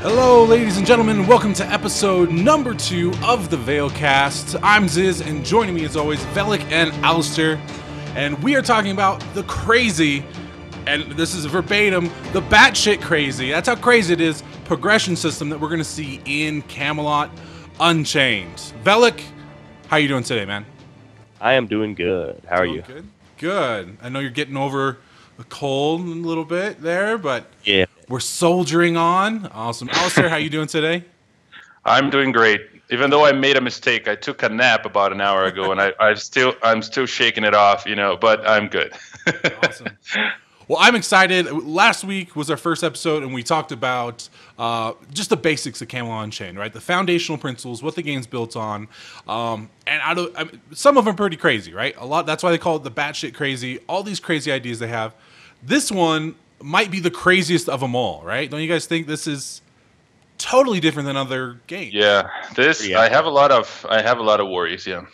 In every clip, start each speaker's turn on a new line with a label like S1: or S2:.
S1: Hello, ladies and gentlemen, and welcome to episode number 2 of the Veilcast. I'm Ziz, and joining me as always, Velik and Alistair, and we are talking about the crazy, and this is verbatim, the batshit crazy, that's how crazy it is, progression system that we're going to see in Camelot Unchained. Velik, how are you doing today, man?
S2: I am doing good. How are you?
S1: Good. Good. I know you're getting over the cold a little bit there, but
S2: Yeah.
S1: we're soldiering on. Awesome. Alistair, how you doing today?
S3: I'm doing great. Even though I made a mistake, I took a nap about an hour ago, and I'm still shaking it off, but I'm good.
S1: Awesome. Well, I'm excited. Last week was our first episode, and we talked about just the basics of Camelot Unchained, right? The foundational principles, what the game's built on, and some of them are pretty crazy, right? A lot. That's why they call it the batshit crazy. All these crazy ideas they have. This one might be the craziest of them all, right? Don't you guys think this is totally different than other games?
S3: Yeah, I have a lot of worries. Yeah.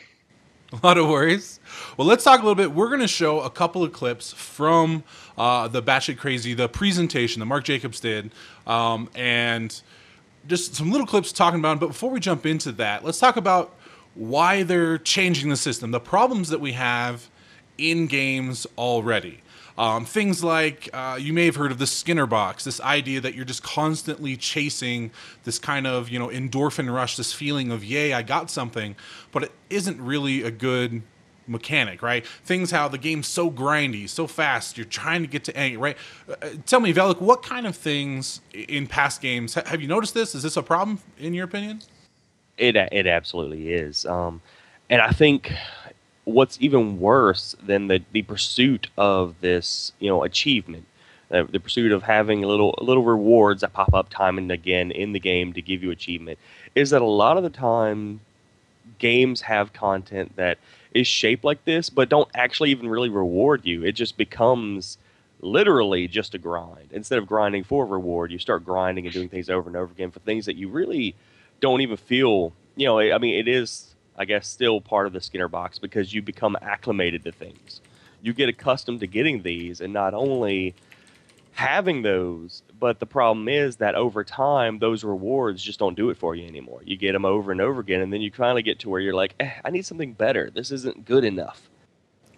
S1: A lot of worries. Well, let's talk a little bit. We're going to show a couple of clips from the Batshit Crazy, the presentation that Mark Jacobs did, and just some little clips talking about it. But before we jump into that, let's talk about why they're changing the system, the problems that we have in games already. Things like, you may have heard of the Skinner box, this idea that you're just constantly chasing this kind of, endorphin rush, this feeling of, yay, I got something, but it isn't really a good mechanic, right? Things how the game's so grindy, so fast, you're trying to get to end, right? Tell me, Velik, what kind of things in past games, have you noticed this? Is this a problem, in your opinion?
S2: It absolutely is. And I think what's even worse than the pursuit of this, achievement, the pursuit of having little rewards that pop up time and again in the game to give you achievement, is that a lot of the time games have content that is shaped like this, but don't actually even really reward you. It just becomes literally just a grind. Instead of grinding for reward, you start grinding and doing things over and over again for things that you really don't even feel, it is, I guess, still part of the Skinner box because you become acclimated to things. You get accustomed to getting these and not only having those, but the problem is that over time, those rewards just don't do it for you anymore. You get them over and over again, and then you finally get to where you're like, I need something better. This isn't good enough.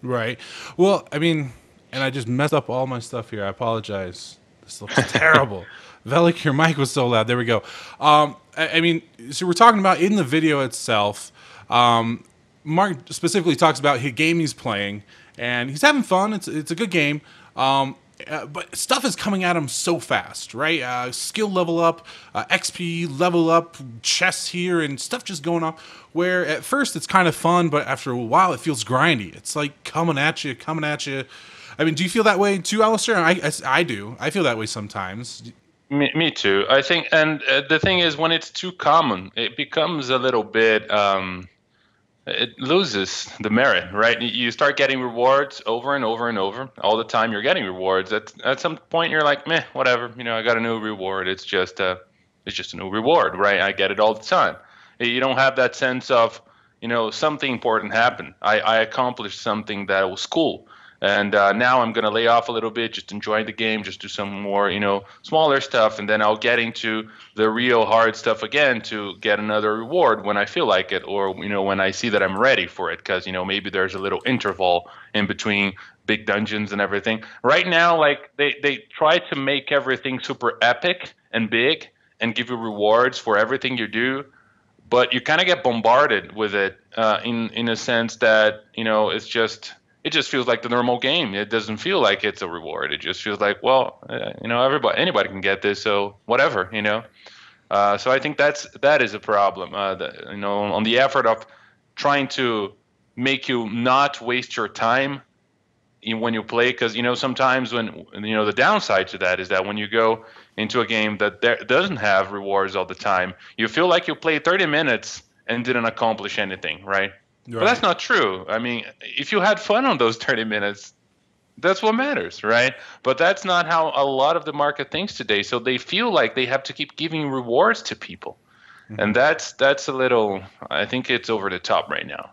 S1: Right. Well, and I just messed up all my stuff here. I apologize. This looks terrible. Velik, your mic was so loud. There we go. So we're talking about in the video itself, Mark specifically talks about his game he's playing, and he's having fun. It's a good game. But stuff is coming at him so fast, right? Skill level up, XP level up, chests here, and stuff just going on. Where at first it's kind of fun, but after a while it feels grindy. It's like coming at you. Do you feel that way too, Alistair? I do. I feel that way sometimes.
S3: Me too. I think, and the thing is, when it's too common, it becomes a little bit. It loses the merit, right? You start getting rewards over and over and over. All the time you're getting rewards. At some point you're like, meh, whatever. I got a new reward. It's just a new reward, right? I get it all the time. You don't have that sense of, something important happened. I accomplished something that was cool. And now I'm going to lay off a little bit, just enjoy the game, just do some more, smaller stuff. And then I'll get into the real hard stuff again to get another reward when I feel like it, or, when I see that I'm ready for it. Because, maybe there's a little interval in between big dungeons and everything. Right now, like they try to make everything super epic and big and give you rewards for everything you do. But you kind of get bombarded with it in a sense that, it just feels like the normal game. It doesn't feel like it's a reward. It just feels like, well, anybody can get this, so whatever, So I think that is a problem. On the effort of trying to make you not waste your time when you play, because sometimes when the downside to that is that when you go into a game that doesn't have rewards all the time, you feel like you played 30 minutes and didn't accomplish anything, right?
S1: Right.
S3: But that's not true. If you had fun on those 30 minutes, that's what matters, right? But that's not how a lot of the market thinks today. So they feel like they have to keep giving rewards to people. Mm-hmm. And that's a little, I think it's over the top right now.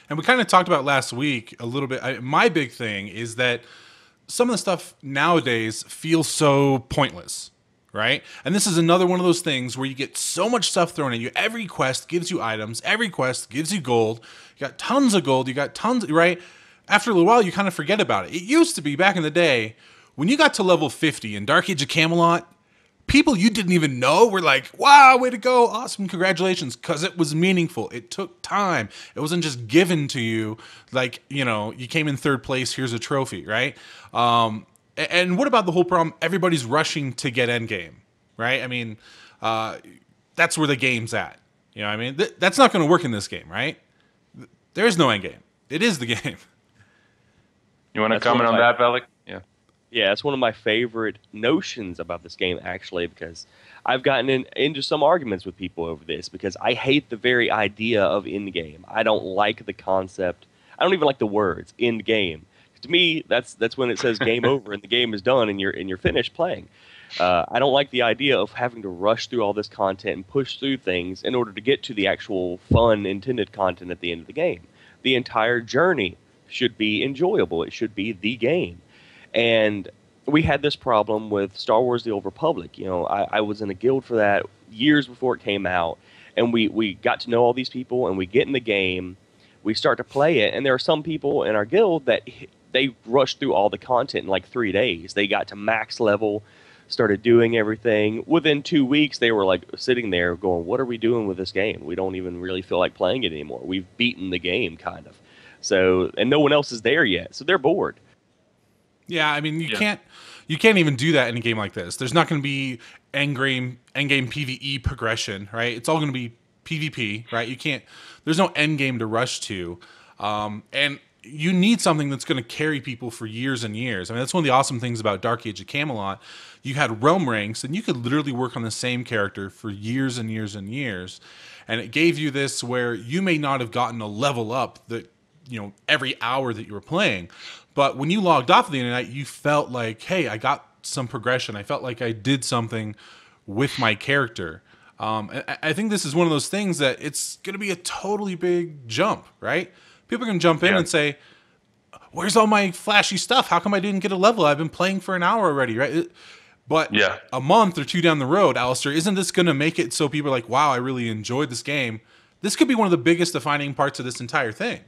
S1: And we kind of talked about last week a little bit. My big thing is that some of the stuff nowadays feels so pointless, right? And this is another one of those things where you get so much stuff thrown at you. Every quest gives you items. Every quest gives you gold. You got tons of gold. You got tons, right? After a little while, you kind of forget about it. It used to be back in the day when you got to level 50 in Dark Age of Camelot, people you didn't even know were like, wow, way to go. Awesome. Congratulations. Because it was meaningful. It took time. It wasn't just given to you like, you know, you came in third place. Here's a trophy, right? And what about the whole problem? Everybody's rushing to get endgame, right? I mean, that's where the game's at. You know what I mean? That's not going to work in this game, right? There is no endgame. It is the game.
S3: You want to comment on that, Velik? Yeah.
S2: Yeah, it's one of my favorite notions about this game, actually, because I've gotten into some arguments with people over this because I hate the very idea of end game. I don't like the concept. I don't even like the words end game. To me, that's when it says game over and the game is done and you're finished playing. I don't like the idea of having to rush through all this content and push through things in order to get to the actual fun intended content at the end of the game. The entire journey should be enjoyable. It should be the game. And we had this problem with Star Wars The Old Republic. You know, I was in a guild for that years before it came out. And we got to know all these people, and we get in the game. We start to play it, and there are some people in our guild that they rushed through all the content in like 3 days. They got to max level, started doing everything. Within 2 weeks, they were like sitting there going, what are we doing with this game? We don't even really feel like playing it anymore. We've beaten the game, kind of. So, and no one else is there yet, so they're bored.
S1: Yeah, I mean, you can't even do that in a game like this. There's not going to be endgame PvE progression, right? It's all going to be PvP, right? You can't. There's no endgame to rush to, and you need something that's going to carry people for years and years. I mean, that's one of the awesome things about Dark Age of Camelot. You had realm ranks, and you could literally work on the same character for years and years and years, and it gave you this where you may not have gotten a level up that, you know, every hour that you were playing. But when you logged off at the end of the night, you felt like, hey, I got some progression. I felt like I did something with my character. I think this is one of those things that it's going to be a totally big jump, right? People are going to jump in and say, where's all my flashy stuff? How come I didn't get a level? I've been playing for an hour already, right? But a month or two down the road, Alistair, isn't this going to make it so people are like, wow, I really enjoyed this game? This could be one of the biggest defining parts of this entire thing.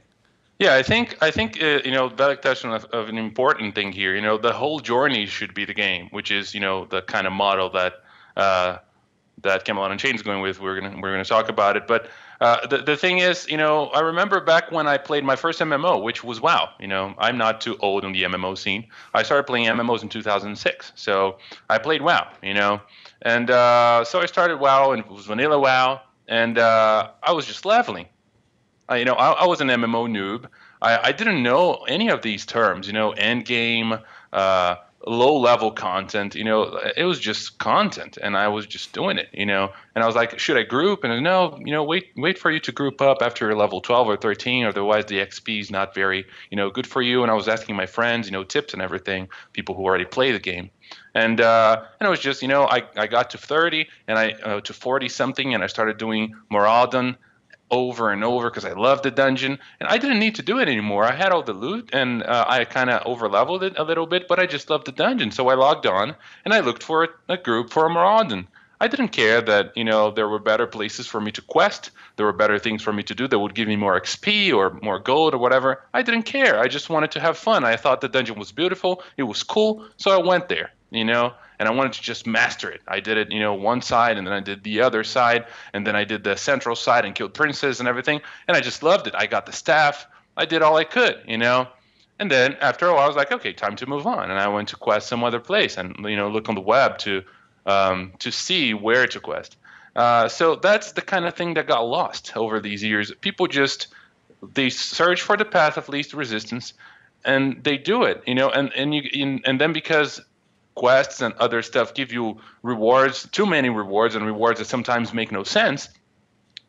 S3: Yeah, I think you know, Velik touched on of an important thing here. You know, the whole journey should be the game, which is, you know, the kind of model that that Camelot Unchained is going with. We're gonna talk about it, but the thing is, you know, I remember back when I played my first MMO, which was WoW. You know, I'm not too old in the MMO scene. I started playing MMOs in 2006, so I played WoW. You know, and so I started WoW, and it was vanilla WoW, and I was just leveling. You know, I was an MMO noob. I didn't know any of these terms, you know, end game, low-level content. You know, it was just content, and I was just doing it, you know. And I was like, should I group? And no, you know, wait for you to group up after level 12 or 13, otherwise the XP is not very, you know, good for you. And I was asking my friends, you know, tips and everything, people who already play the game. And it was just, you know, I got to 30 and I to 40 something, and I started doing Moradin over and over because I loved the dungeon, and I didn't need to do it anymore. I had all the loot, and I kind of over-leveled it a little bit, but I just loved the dungeon. So I logged on, and I looked for a group for a Moradin. I didn't care that, you know, there were better places for me to quest. There were better things for me to do that would give me more XP or more gold or whatever. I didn't care. I just wanted to have fun. I thought the dungeon was beautiful. It was cool, so I went there, you know. And I wanted to just master it. I did it, you know, one side, and then I did the other side, and then I did the central side and killed princes and everything, and I just loved it. I got the staff. I did all I could, you know. And then after a while, I was like, okay, time to move on. And I went to quest some other place and, you know, look on the web to see where to quest. So that's the kind of thing that got lost over these years. People just, they search for the path of least resistance, and they do it, you know, and then because quests and other stuff give you rewards, too many rewards, and rewards that sometimes make no sense,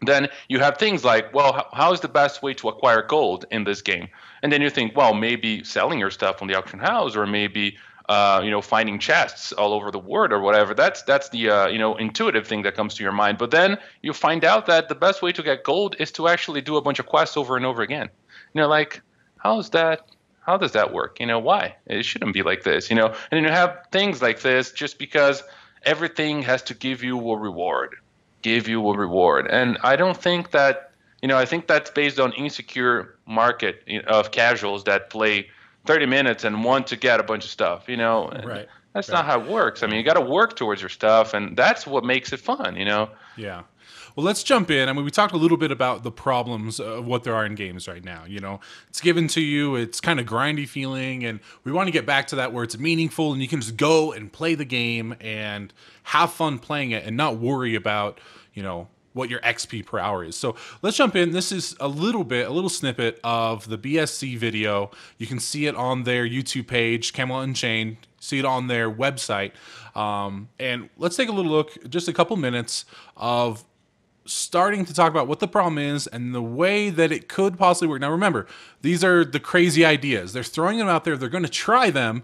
S3: then you have things like, well, how is the best way to acquire gold in this game? And then you think, well, maybe selling your stuff on the auction house, or maybe you know, finding chests all over the world or whatever. That's the you know, intuitive thing that comes to your mind. But then you find out that the best way to get gold is to actually do a bunch of quests over and over again. You know, like, how's that? How does that work? You know, why? It shouldn't be like this, you know? And then you have things like this just because everything has to give you a reward, and I don't think that, I think that's based on insecure market of casuals that play 30 minutes and want to get a bunch of stuff.
S1: Right.
S3: That's
S1: Right.
S3: not how it works. I mean, you got to work towards your stuff, and that's what makes it fun.
S1: Yeah. Well, let's jump in. I mean, we talked a little bit about the problems of what there are in games right now. It's given to you, it's kind of grindy feeling, and we want to get back to that where it's meaningful and you can just go and play the game and have fun playing it and not worry about, what your XP per hour is. So let's jump in. This is a little snippet of the BSC video. You can see it on their YouTube page, Camelot Unchained. See it on their website. And let's take a little look, just a couple minutes of starting to talk about what the problem is and the way that it could possibly work. Now, remember, these are the crazy ideas. They're throwing them out there. They're going to try them.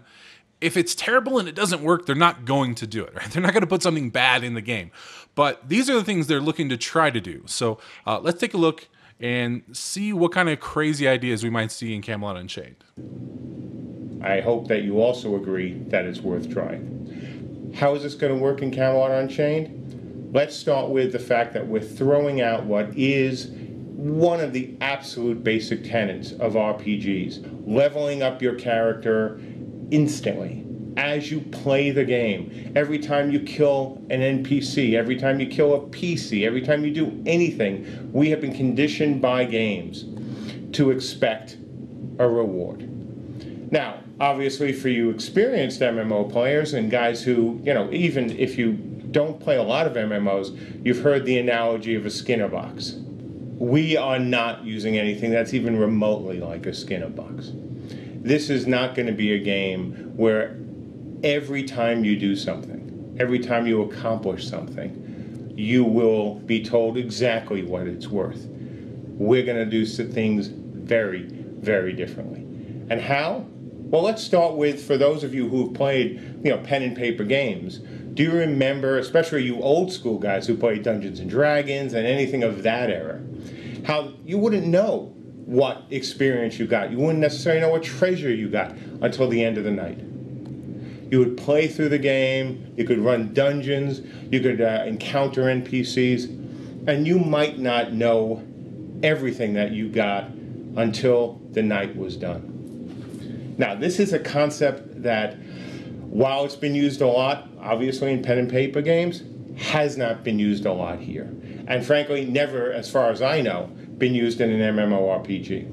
S1: If it's terrible and it doesn't work, they're not going to do it. Right? They're not going to put something bad in the game. But these are the things they're looking to try to do. So let's take a look and see what kind of crazy ideas we might see in Camelot Unchained.
S4: I hope that you also agree that it's worth trying. How is this going to work in Camelot Unchained? Let's start with the fact that we're throwing out what is one of the absolute basic tenets of RPGs, leveling up your character instantly as you play the game. Every time you kill an NPC, every time you kill a PC, every time you do anything, we have been conditioned by games to expect a reward. Now, obviously for you experienced MMO players and guys who, even if you don't play a lot of MMOs, you've heard the analogy of a Skinner box. We are not using anything that's even remotely like a Skinner box. This is not going to be a game where every time you do something, every time you accomplish something, you will be told exactly what it's worth. We're going to do things very, very differently. And how? Well, let's start with, for those of you who've played, pen and paper games, do you remember, especially you old school guys who played Dungeons and Dragons and anything of that era, how you wouldn't know what experience you got. You wouldn't necessarily know what treasure you got until the end of the night. You would play through the game, you could run dungeons, you could encounter NPCs, and you might not know everything that you got until the night was done. Now, this is a concept that, while it's been used a lot, obviously in pen and paper games, has not been used a lot here. And frankly, never, as far as I know, been used in an MMORPG.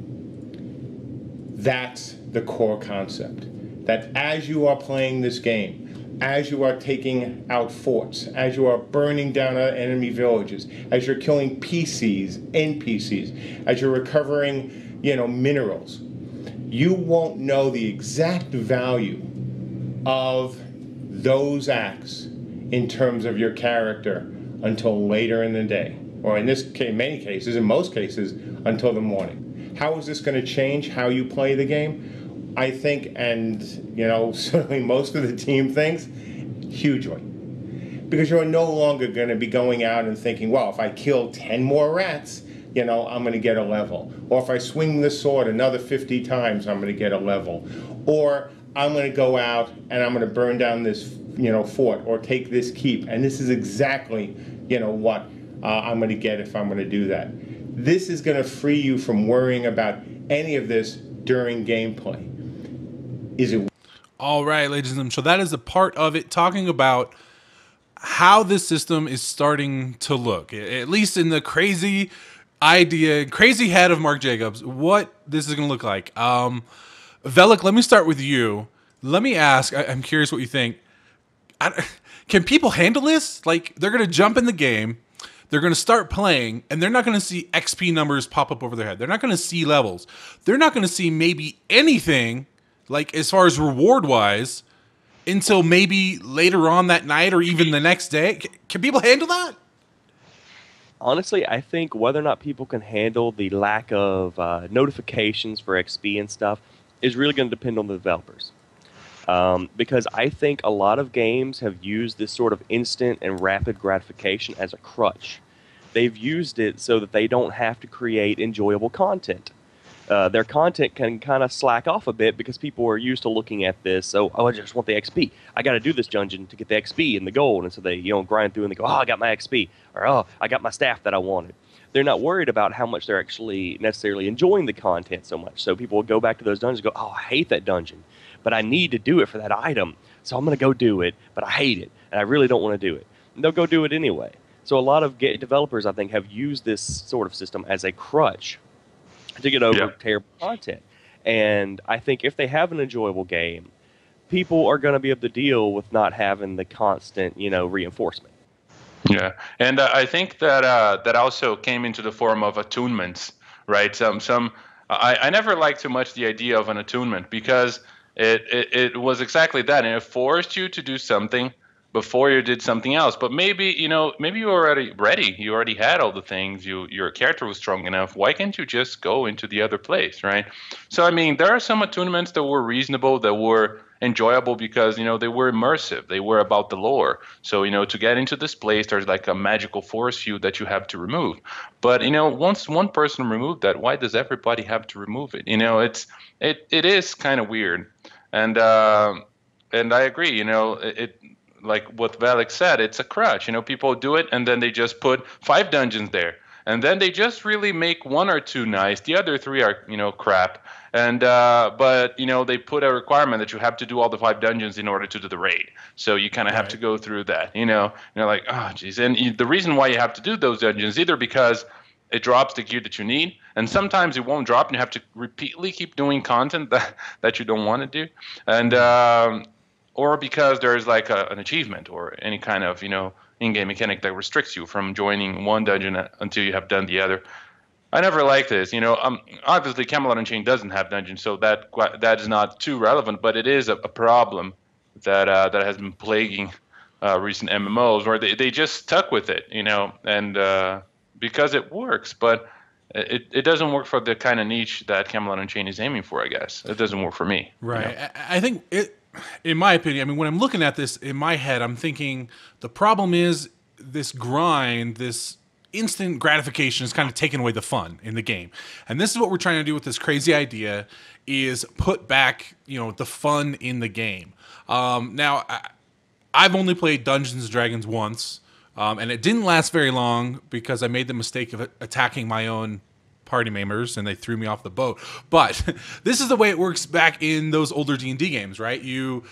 S4: That's the core concept. That as you are playing this game, as you are taking out forts, as you are burning down enemy villages, as you're killing PCs, NPCs, as you're recovering, minerals, you won't know the exact value of those acts in terms of your character until later in the day, or in this case, many cases, in most cases, until the morning. How is this going to change how you play the game? I think, and certainly most of the team thinks, hugely. Because you're no longer going to be going out and thinking, well, if I kill 10 more rats, I'm going to get a level. Or if I swing the sword another 50 times, I'm going to get a level. Or I'm going to go out and I'm going to burn down this, fort, or take this keep. And this is exactly, what I'm going to get if I'm going to do that. This is going to free you from worrying about any of this during gameplay. Is it?
S1: All right, ladies and gentlemen. So that is a part of it, talking about how this system is starting to look, at least in the crazy head of Mark Jacobs, what this is going to look like. Velik, let me start with you. Let me ask, I'm curious what you think. Can people handle this? Like, they're going to jump in the game, they're going to start playing, and they're not going to see XP numbers pop up over their head. They're not going to see levels. They're not going to see maybe anything, like as far as reward-wise, until maybe later on that night or even the next day. Can people handle that?
S2: Honestly, I think whether or not people can handle the lack of notifications for XP and stuff is really going to depend on the developers. Because I think a lot of games have used this sort of instant and rapid gratification as a crutch. They've used it so that they don't have to create enjoyable content. their content can kind of slack off a bit because people are used to looking at this. So, oh, I just want the XP. I got to do this dungeon to get the XP and the gold. And so they, grind through and they go, oh, I got my XP, or oh, I got my staff that I wanted. They're not worried about how much they're actually necessarily enjoying the content so much. So people will go back to those dungeons and go, oh, I hate that dungeon, but I need to do it for that item. So I'm going to go do it, but I hate it, and I really don't want to do it. And they'll go do it anyway. So a lot of developers, I think, have used this sort of system as a crutch to get over terrible content. And I think if they have an enjoyable game, people are going to be able to deal with not having the constant, reinforcement.
S3: Yeah, and I think that that also came into the form of attunements, right? I never liked too much the idea of an attunement because it was exactly that, and it forced you to do something before you did something else. But maybe maybe you were already ready. You already had all the things. Your character was strong enough. Why can't you just go into the other place, right? So I mean, there are some attunements that were reasonable, that were enjoyable because they were immersive. They were about the lore. So to get into this place, there's like a magical force field that you have to remove. But once one person removed that, why does everybody have to remove it? It is kind of weird. And I agree. It like what Valek said, it's a crutch. People do it and then they just put 5 dungeons there. And then they just really make 1 or 2 nice. The other 3 are, crap. And but they put a requirement that you have to do all the 5 dungeons in order to do the raid. So you kind of have to go through that. You're like, oh, geez. And the reason why you have to do those dungeons either because it drops the gear that you need, and sometimes it won't drop, and you have to repeatedly keep doing content that you don't want to do, and or because there's like an achievement or any kind of in-game mechanic that restricts you from joining one dungeon until you have done the other. I never liked this. Obviously Camelot Unchained doesn't have dungeons, so that is not too relevant, but it is a problem that has been plaguing recent MMOs where they just stuck with it, and because it works, but it doesn't work for the kind of niche that Camelot Unchained is aiming for, I guess. It doesn't work for me.
S1: Right. I think in my opinion, I mean, when I'm looking at this in my head, I'm thinking the problem is this grind, this instant gratification is kind of taking away the fun in the game. And this is what we're trying to do with this crazy idea is put back, the fun in the game. Now, I've only played Dungeons & Dragons once, and it didn't last very long because I made the mistake of attacking my own party members and they threw me off the boat. But this is the way it works back in those older D&D games, right? You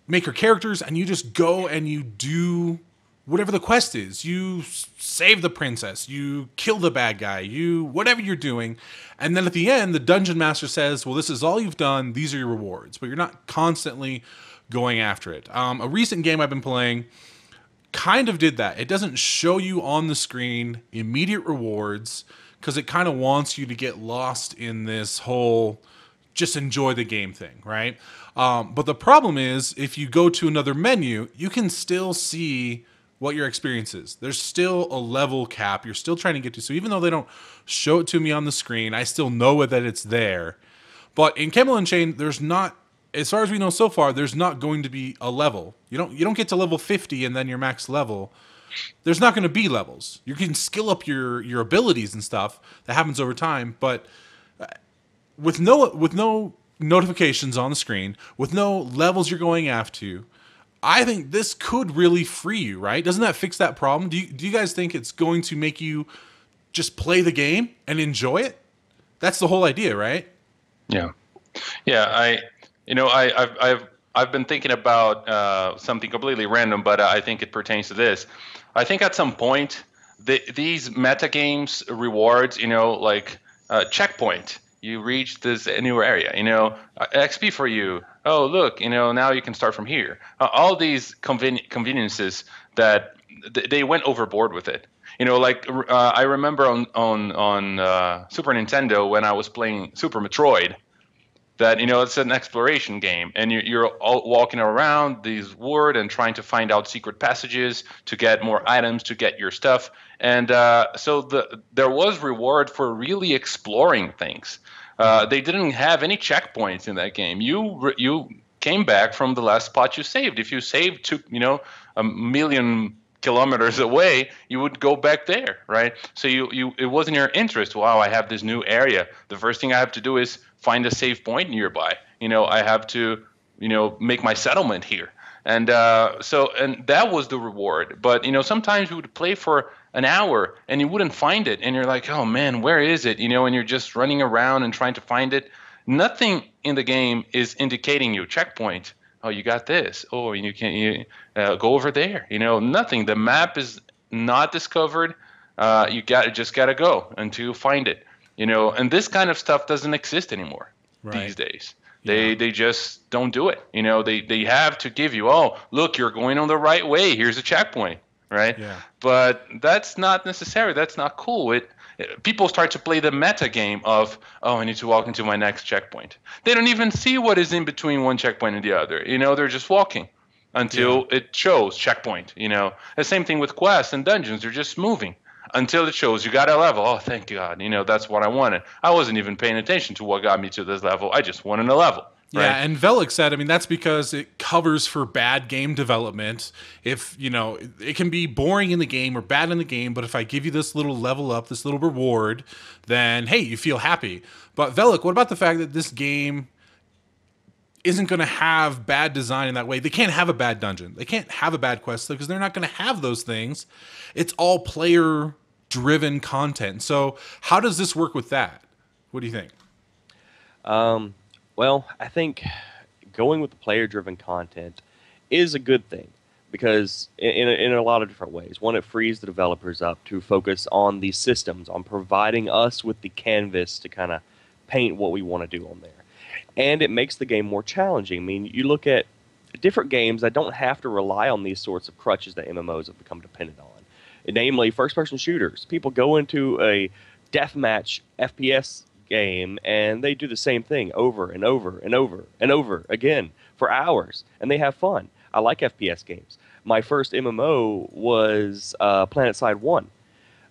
S1: make your characters and you just go and you do whatever the quest is. You save the princess, you kill the bad guy, whatever you're doing. And then at the end, the dungeon master says, well, this is all you've done. These are your rewards, but you're not constantly going after it. A recent game I've been playing kind of did that. It doesn't show you on the screen immediate rewards because it kind of wants you to get lost in this whole just enjoy the game thing, right? But the problem is if you go to another menu, you can still see what your experience is. There's still a level cap you're still trying to get to. So even though they don't show it to me on the screen, I still know that it's there. But in Camelot Unchained, there's not, as far as we know so far, there's not going to be a level. You don't get to level 50 and then your max level. There's not going to be levels. You can skill up your abilities and stuff. That happens over time, but with no notifications on the screen, with no levels you're going after, I think this could really free you, right? Doesn't that fix that problem? Do you guys think it's going to make you just play the game and enjoy it? That's the whole idea, right?
S3: Yeah. I've been thinking about something completely random, but I think it pertains to this. I think at some point these meta games rewards, like checkpoint. You reach this new area, XP for you. Oh, look, now you can start from here. All these conveniences that they went overboard with it. I remember on Super Nintendo when I was playing Super Metroid, that it's an exploration game, and you're all walking around these world and trying to find out secret passages to get more items to get your stuff. And so there was reward for really exploring things. They didn't have any checkpoints in that game. You came back from the last spot you saved. If you saved to a million kilometers away, you would go back there, right? So it wasn't your interest. Wow, I have this new area. The first thing I have to do is find a safe point nearby. I have to, make my settlement here. And and that was the reward. But sometimes we would play for an hour and you wouldn't find it, and you're like, oh man, where is it? And you're just running around and trying to find it. Nothing in the game is indicating you checkpoint. Oh, you got this. Oh, you can go over there. Nothing. The map is not discovered. You just gotta go until you find it. And this kind of stuff doesn't exist anymore these days. They just don't do it. They have to give you, oh, look, you're going on the right way. Here's a checkpoint, right? Yeah. But that's not necessary. That's not cool. People start to play the meta game of, oh, I need to walk into my next checkpoint. They don't even see what is in between one checkpoint and the other. They're just walking until it shows checkpoint. The same thing with quests and dungeons. They're just moving until it shows you got a level. Oh, thank God. That's what I wanted. I wasn't even paying attention to what got me to this level. I just wanted a level. Right?
S1: Yeah, and Velik said, that's because it covers for bad game development. If, it can be boring in the game or bad in the game, but if I give you this little level up, this little reward, then, hey, you feel happy. But Velik, what about the fact that this game isn't going to have bad design in that way? They can't have a bad dungeon. They can't have a bad quest because they're not going to have those things. It's all player-driven content. So how does this work with that? What do you think?
S2: Well, I think going with the player-driven content is a good thing because in a lot of different ways. One, it frees the developers up to focus on the systems, on providing us with the canvas to kind of paint what we want to do on there. And it makes the game more challenging. You look at different games that don't have to rely on these sorts of crutches that MMOs have become dependent on, namely first-person shooters. People go into a deathmatch FPS game and they do the same thing over and over and over and over again for hours, and they have fun. I like FPS games. My first MMO was PlanetSide 1.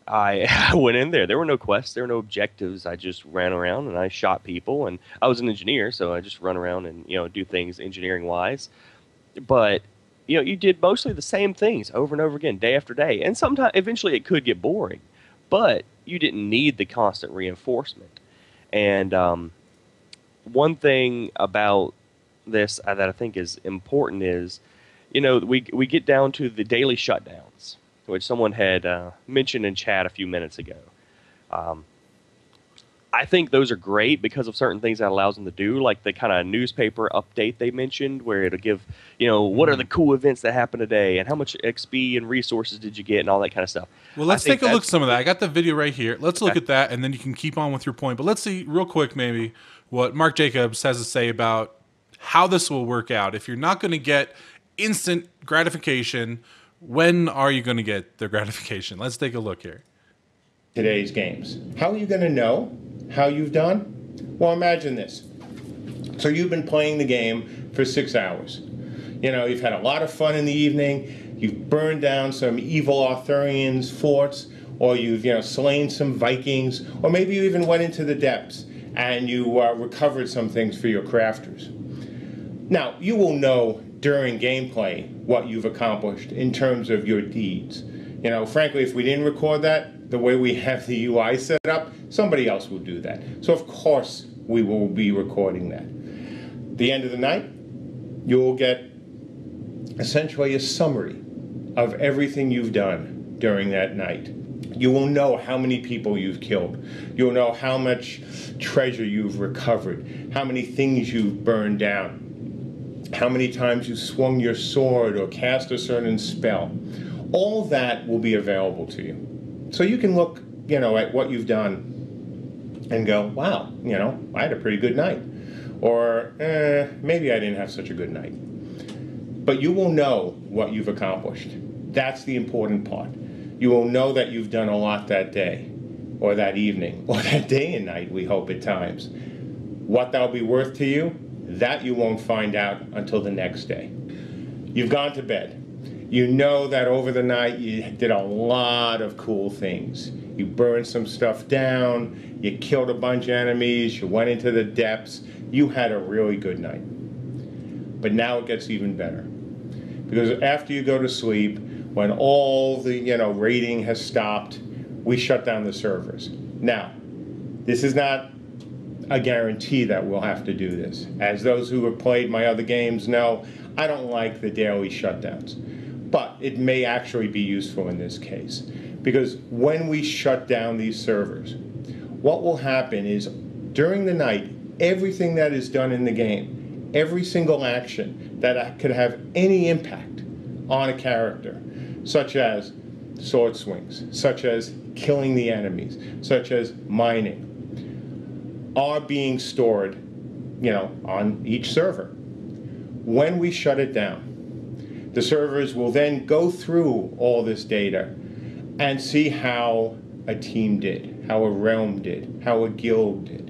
S2: I went in there. There were no quests. There were no objectives. I just ran around and I shot people, and I was an engineer, so I just run around and do things engineering-wise. But you did mostly the same things over and over again, day after day, and sometimes eventually it could get boring, but you didn't need the constant reinforcement. And one thing about this that I think is important is, we get down to the daily shutdowns, which someone had mentioned in chat a few minutes ago. I think those are great because of certain things that allows them to do, like the kind of newspaper update they mentioned, where it'll give, what are the cool events that happened today, and how much XP and resources did you get, and all that kind of stuff.
S1: Well, let's take a look at some of that. I got the video right here. Let's look at that, and then you can keep on with your point. But let's see real quick maybe what Mark Jacobs has to say about how this will work out. If you're not going to get instant gratification, when are you going to get the gratification? Let's take a look here.
S4: Today's games. How are you going to know how you've done? Well, imagine this. So you've been playing the game for 6 hours. You've had a lot of fun in the evening. You've burned down some evil Arthurians' forts, or you've slain some Vikings, or maybe you even went into the depths and you recovered some things for your crafters. Now, you will know during gameplay what you've accomplished in terms of your deeds. Frankly, if we didn't record that, the way we have the UI set up, somebody else will do that. So of course we will be recording that. At the end of the night, you will get essentially a summary of everything you've done during that night. You will know how many people you've killed. You'll know how much treasure you've recovered, how many things you've burned down, how many times you swung your sword or cast a certain spell. All that will be available to you. So you can look, at what you've done and go, wow, I had a pretty good night. Or, maybe I didn't have such a good night. But you will know what you've accomplished. That's the important part. You will know that you've done a lot that day, or that evening, or that day and night, we hope at times. What that'll be worth to you, that you won't find out until the next day. You've gone to bed. You know that over the night you did a lot of cool things. You burned some stuff down, you killed a bunch of enemies, you went into the depths. You had a really good night. But now it gets even better. Because after you go to sleep, when all the raiding has stopped, we shut down the servers. Now, this is not a guarantee that we'll have to do this. As those who have played my other games know, I don't like the daily shutdowns. But it may actually be useful in this case. Because when we shut down these servers, what will happen is during the night, everything that is done in the game, every single action that could have any impact on a character, such as sword swings, such as killing the enemies, such as mining, are being stored, on each server. When we shut it down, the servers will then go through all this data and see how a team did, how a realm did, how a guild did.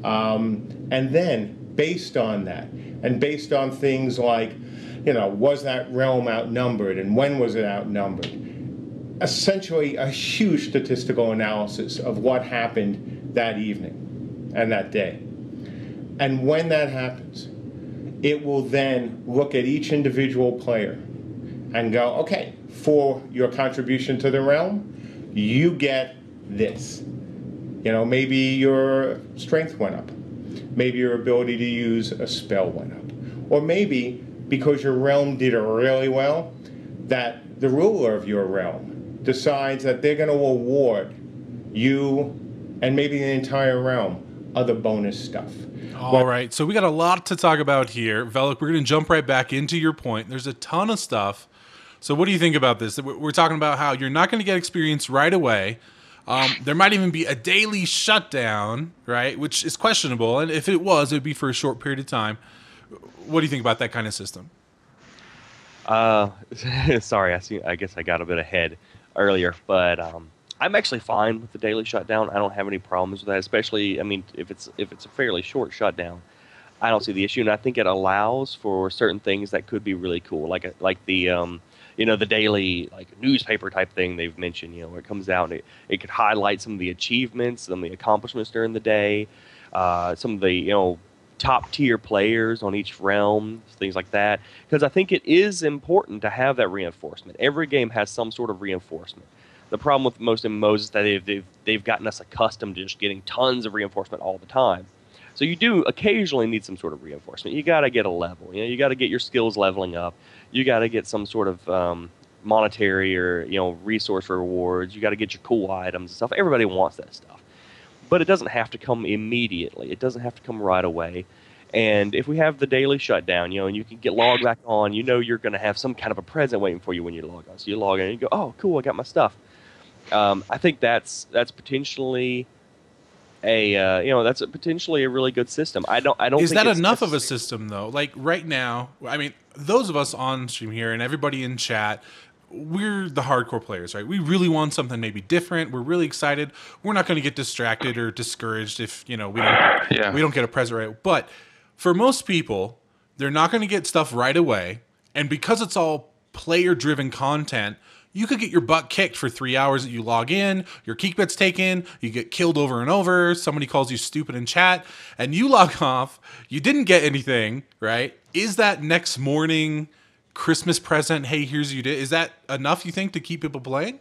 S4: And then, based on that, and based on things like, was that realm outnumbered and when was it outnumbered? Essentially, a huge statistical analysis of what happened that evening and that day. And when that happens, it will then look at each individual player and go, okay, for your contribution to the realm, you get this. Maybe your strength went up. Maybe your ability to use a spell went up. Or maybe, because your realm did really well, that the ruler of your realm decides that they're going to award you and maybe the entire realm other bonus stuff.
S1: All right, so we got a lot to talk about here. Velik, we're going to jump right back into your point. There's a ton of stuff. So what do you think about this? We're talking about how you're not going to get experience right away. There might even be a daily shutdown, right? Which is questionable. And if it was, it would be for a short period of time. What do you think about that kind of system?
S2: Sorry, I guess I got a bit ahead earlier, but I'm actually fine with the daily shutdown. I don't have any problems with that, especially, if it's a fairly short shutdown, I don't see the issue, and I think it allows for certain things that could be really cool, like the the daily newspaper type thing they've mentioned, where it comes out and it could highlight some of the achievements, some of the accomplishments during the day, some of the top tier players on each realm, things like that. Because I think it is important to have that reinforcement. Every game has some sort of reinforcement. The problem with most MMOs is that they've gotten us accustomed to just getting tons of reinforcement all the time. So you do occasionally need some sort of reinforcement. You got to get a level. You got to get your skills leveling up. You got to get some sort of monetary or resource rewards. You got to get your cool items and stuff. Everybody wants that stuff, but it doesn't have to come immediately. It doesn't have to come right away. And if we have the daily shutdown, and you can get logged back on, you're going to have some kind of a present waiting for you when you log on. So you log in and you go, oh, cool, I got my stuff. I think that's potentially that's potentially a really good system. I don't.
S1: Is
S2: think
S1: that
S2: it's
S1: enough of a system though? Like right now, those of us on stream here and everybody in chat, we're the hardcore players, right? We really want something maybe different. We're really excited. We're not going to get distracted or discouraged if we don't get a present right. But for most people, they're not going to get stuff right away, and because it's all player-driven content, you could get your butt kicked for 3 hours that you log in, your keep gets taken, you get killed over and over, somebody calls you stupid in chat, and you log off, you didn't get anything, right? Is that next morning Christmas present, hey, here's you did, is that enough, you think, to keep people playing?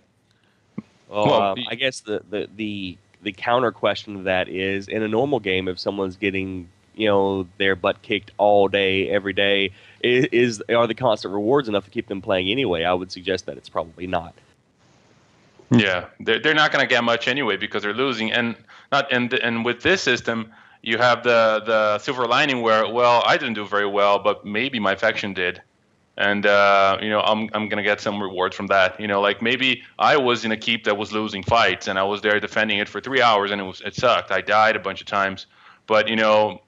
S2: Well, I guess the counter question to that is, in a normal game, if someone's getting their butt kicked all day, every day, are the constant rewards enough to keep them playing anyway? I would suggest that it's probably not.
S3: Yeah, they're not going to get much anyway because they're losing, and with this system, you have the silver lining where, well, I didn't do very well, but maybe my faction did, and I'm going to get some rewards from that. Like maybe I was in a keep that was losing fights, and I was there defending it for 3 hours, and it sucked. I died a bunch of times. But,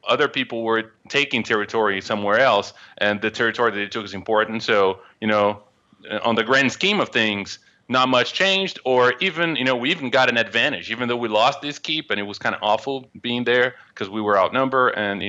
S3: other people were taking territory somewhere else, and the territory that they took is important. So, on the grand scheme of things, not much changed, or even, we even got an advantage, even though we lost this keep, and it was kind of awful being there because we were outnumbered, and,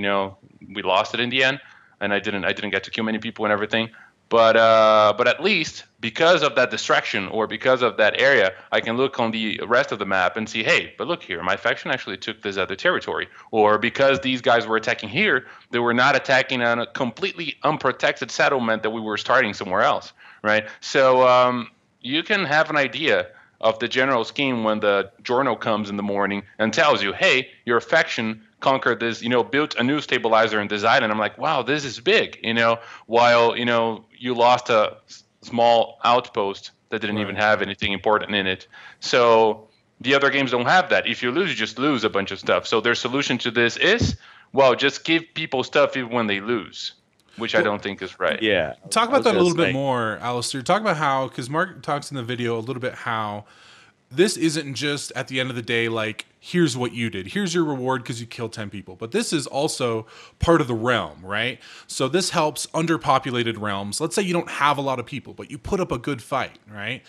S3: we lost it in the end, and I didn't get to kill many people and everything. But at least because of that distraction or because of that area, I can look on the rest of the map and see, hey, but look here, my faction actually took this other territory. Or because these guys were attacking here, they were not attacking on a completely unprotected settlement that we were starting somewhere else, right? So you can have an idea of the general scheme when the journal comes in the morning and tells you, hey, your faction conquered this, built a new stabilizer in this island. I'm like, wow, this is big, while, you lost a small outpost that didn't even have anything important in it. So the other games don't have that. If you lose, you just lose a bunch of stuff. So their solution to this is, well, just give people stuff even when they lose, which I don't think is right.
S2: Yeah.
S1: Talk about that a little bit more, Alistair. Talk about how, because Mark talks in the video a little bit how this isn't just at the end of the day, like, here's what you did. Here's your reward because you killed 10 people. But this is also part of the realm, right? So this helps underpopulated realms. Let's say you don't have a lot of people, but you put up a good fight, right?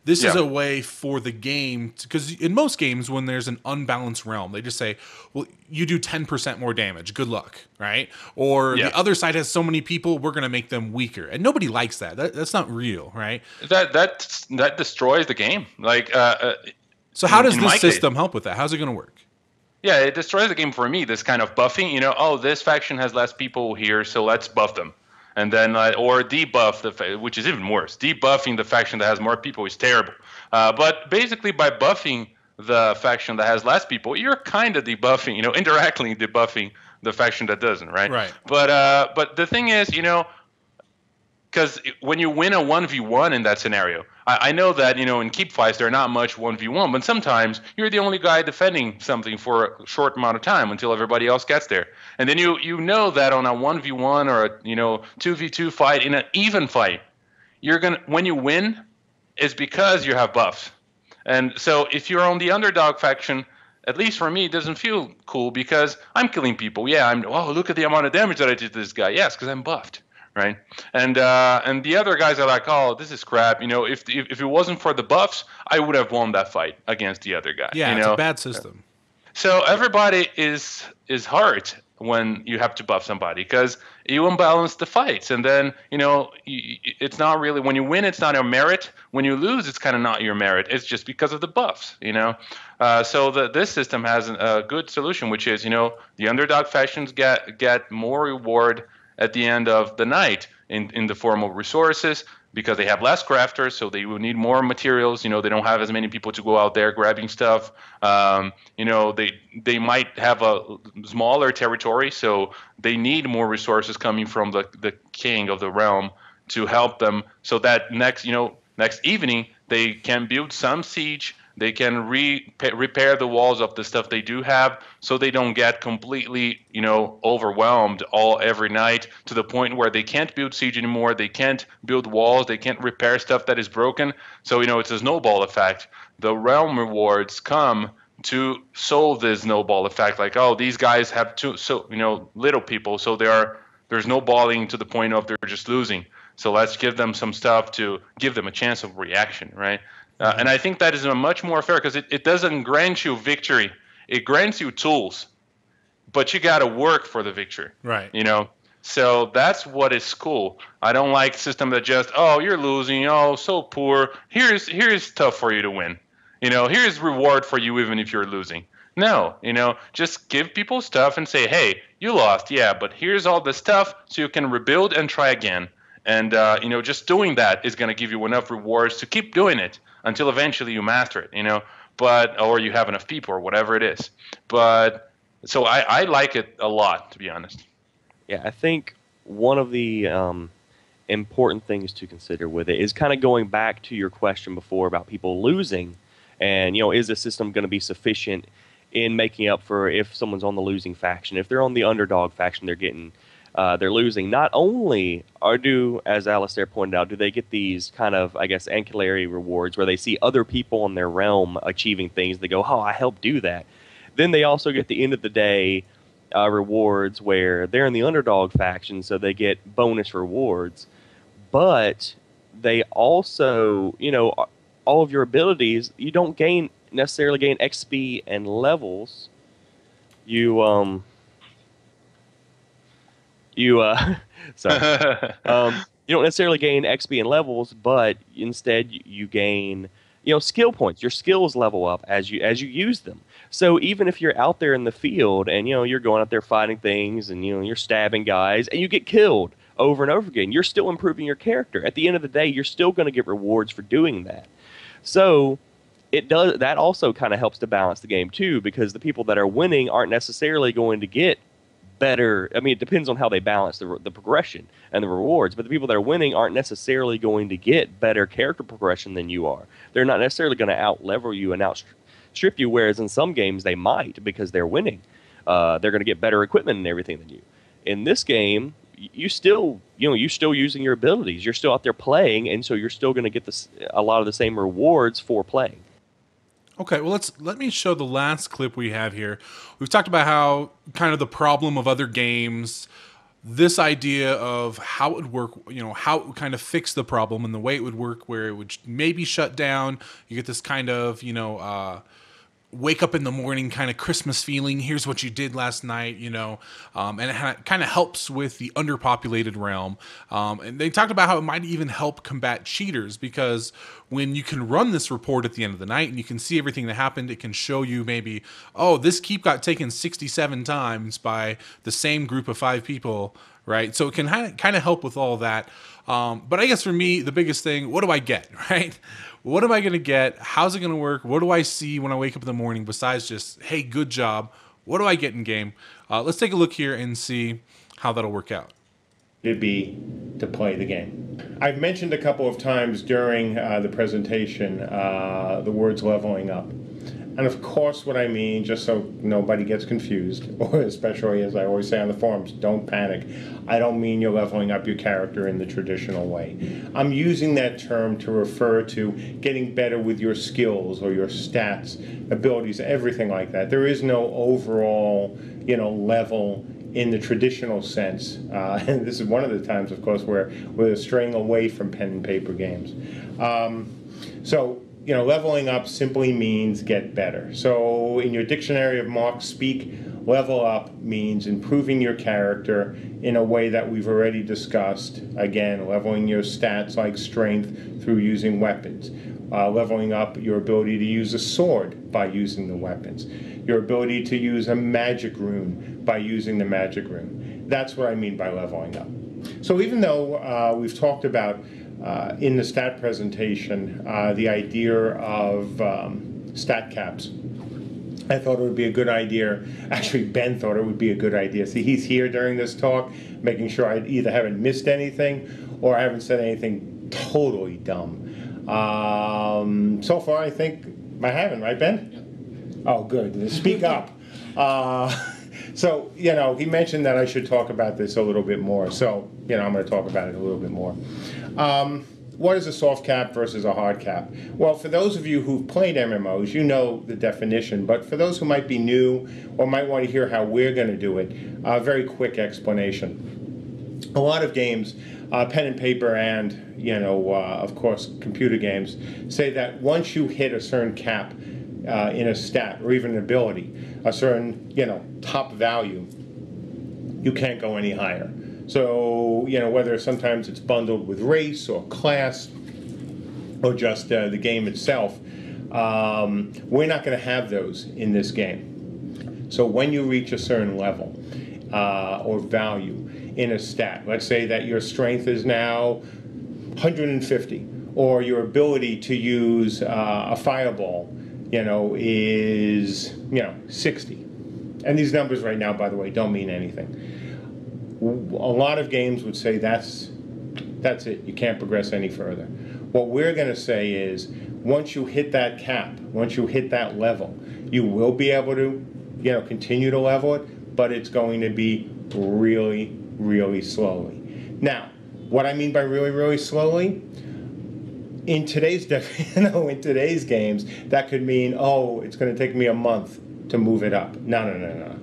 S1: This is a way for the game, because in most games, when there's an unbalanced realm, they just say, well, you do 10% more damage. Good luck, right? Or the other side has so many people, we're going to make them weaker. And nobody likes that. That's not real, right?
S3: That destroys the game. Like,
S1: so how does this system help with that? How's it going to work?
S3: Yeah, it destroys the game for me, this kind of buffing. Oh, this faction has less people here, so let's buff them. And then, or debuff, which is even worse. Debuffing the faction that has more people is terrible. But basically, by buffing the faction that has less people, you're kind of debuffing, indirectly debuffing the faction that doesn't, right?
S1: Right.
S3: But the thing is, because when you win a 1v1 in that scenario, I know that, in keep fights, they're not much 1v1, but sometimes you're the only guy defending something for a short amount of time until everybody else gets there. And then you know that on a 1v1 or a 2v2 fight, in an even fight, when you win, it's because you have buffs. And so if you're on the underdog faction, at least for me, it doesn't feel cool because I'm killing people. Yeah, look at the amount of damage that I did to this guy. Yes, because I'm buffed. Right, and the other guys are like, oh, this is crap. If it wasn't for the buffs, I would have won that fight against the other guy.
S1: Yeah, it's a bad system.
S3: So everybody is hurt when you have to buff somebody because you imbalance the fights, and then it's not really, when you win, it's not your merit. When you lose, it's kind of not your merit. It's just because of the buffs. So this system has a good solution, which is the underdog factions get more reward at the end of the night in the form of resources because they have less crafters, so they will need more materials. They don't have as many people to go out there grabbing stuff. They might have a smaller territory, so they need more resources coming from the king of the realm to help them so that next evening they can build some siege. They can repair the walls of the stuff they do have so they don't get completely, overwhelmed every night to the point where they can't build siege anymore. They can't build walls. They can't repair stuff that is broken. So, it's a snowball effect. The realm rewards come to solve this snowball effect. Like, oh, these guys have little people, so they're snowballing to the point of they're just losing. So let's give them some stuff to give them a chance of reaction, right? And I think that is much more fair because it doesn't grant you victory. It grants you tools, but you got to work for the victory.
S1: Right.
S3: So that's what is cool. I don't like system that just, oh, you're losing, oh, so poor. Here's stuff for you to win. Here's reward for you even if you're losing. No, just give people stuff and say, hey, you lost, yeah, but here's all the stuff so you can rebuild and try again. And, just doing that is going to give you enough rewards to keep doing it until eventually you master it, or you have enough people or whatever it is. But so I like it a lot, to be honest.
S2: Yeah, I think one of the important things to consider with it is kind of going back to your question before about people losing and, is the system going to be sufficient in making up for if someone's on the losing faction? If they're on the underdog faction, they're losing. Not only as Alistair pointed out, do they get these kind of, I guess, ancillary rewards where they see other people in their realm achieving things. They go, oh, I helped do that. Then they also get the end of the day rewards where they're in the underdog faction, so they get bonus rewards. But they also, all of your abilities, you don't necessarily gain XP and levels. Sorry. You don't necessarily gain XP and levels, but instead you gain, skill points. Your skills level up as you use them. So even if you're out there in the field and you're going out there fighting things and you're stabbing guys and you get killed over and over again, you're still improving your character. At the end of the day, you're still going to get rewards for doing that. So that also kind of helps to balance the game too, because the people that are winning aren't necessarily going to get better. I mean, it depends on how they balance the progression and the rewards, but the people that are winning aren't necessarily going to get better character progression than you are. They're not necessarily going to out-level you and outstrip you, whereas in some games they might because they're winning. They're going to get better equipment and everything than you. In this game, you're still using your abilities. You're still out there playing, and so you're still going to get a lot of the same rewards for playing.
S1: Okay, well, let me show the last clip we have here. We've talked about how kind of the problem of other games, this idea of how it would work, how it would kind of fix the problem and the way it would work, where it would maybe shut down. You get this kind of, wake up in the morning kind of Christmas feeling. Here's what you did last night, and it kind of helps with the underpopulated realm. And they talked about how it might even help combat cheaters, because when you can run this report at the end of the night and you can see everything that happened, it can show you maybe, oh, this keep got taken 67 times by the same group of 5 people, right? So it can kind of help with all that. But I guess for me, the biggest thing, what do I get, right? What am I going to get? How's it going to work? What do I see when I wake up in the morning besides just, hey, good job? What do I get in game? Let's take a look here and see how that'll work out.
S4: It'd be to play the game. I've mentioned a couple of times during the presentation the words leveling up. And of course what I mean, just so nobody gets confused, or especially as I always say on the forums, don't panic. I don't mean you're leveling up your character in the traditional way. I'm using that term to refer to getting better with your skills or your stats, abilities, everything like that. There is no overall, level in the traditional sense. And this is one of the times, of course, where we're straying away from pen and paper games. Leveling up simply means get better. So in your dictionary of Mark speak, level up means improving your character in a way that we've already discussed. Again, leveling your stats like strength through using weapons. Leveling up your ability to use a sword by using the weapons. Your ability to use a magic rune by using the magic rune. That's what I mean by leveling up. So even though we've talked about in the stat presentation the idea of stat caps, I thought it would be a good idea. Actually, Ben thought it would be a good idea. See, he's here during this talk, making sure I either haven't missed anything or I haven't said anything totally dumb. So far, I think I haven't, right, Ben? Yeah. Oh, good. Speak up. So, he mentioned that I should talk about this a little bit more. So, I'm going to talk about it a little bit more. What is a soft cap versus a hard cap? Well, for those of you who've played MMOs, you know the definition. But for those who might be new or might want to hear how we're going to do it, a very quick explanation. A lot of games, pen and paper and, of course, computer games, say that once you hit a certain cap in a stat or even an ability, a certain, top value, you can't go any higher. So, whether sometimes it's bundled with race or class or just the game itself, we're not going to have those in this game. So when you reach a certain level or value in a stat, let's say that your strength is now 150, or your ability to use a fireball, is, 60. And these numbers right now, by the way, don't mean anything. A lot of games would say that's it. You can't progress any further. What we're going to say is once you hit that cap, once you hit that level, you will be able to, continue to level it, but it's going to be really, really slowly. Now, what I mean by really, really slowly, in today's games, that could mean, it's going to take me a month to move it up. No.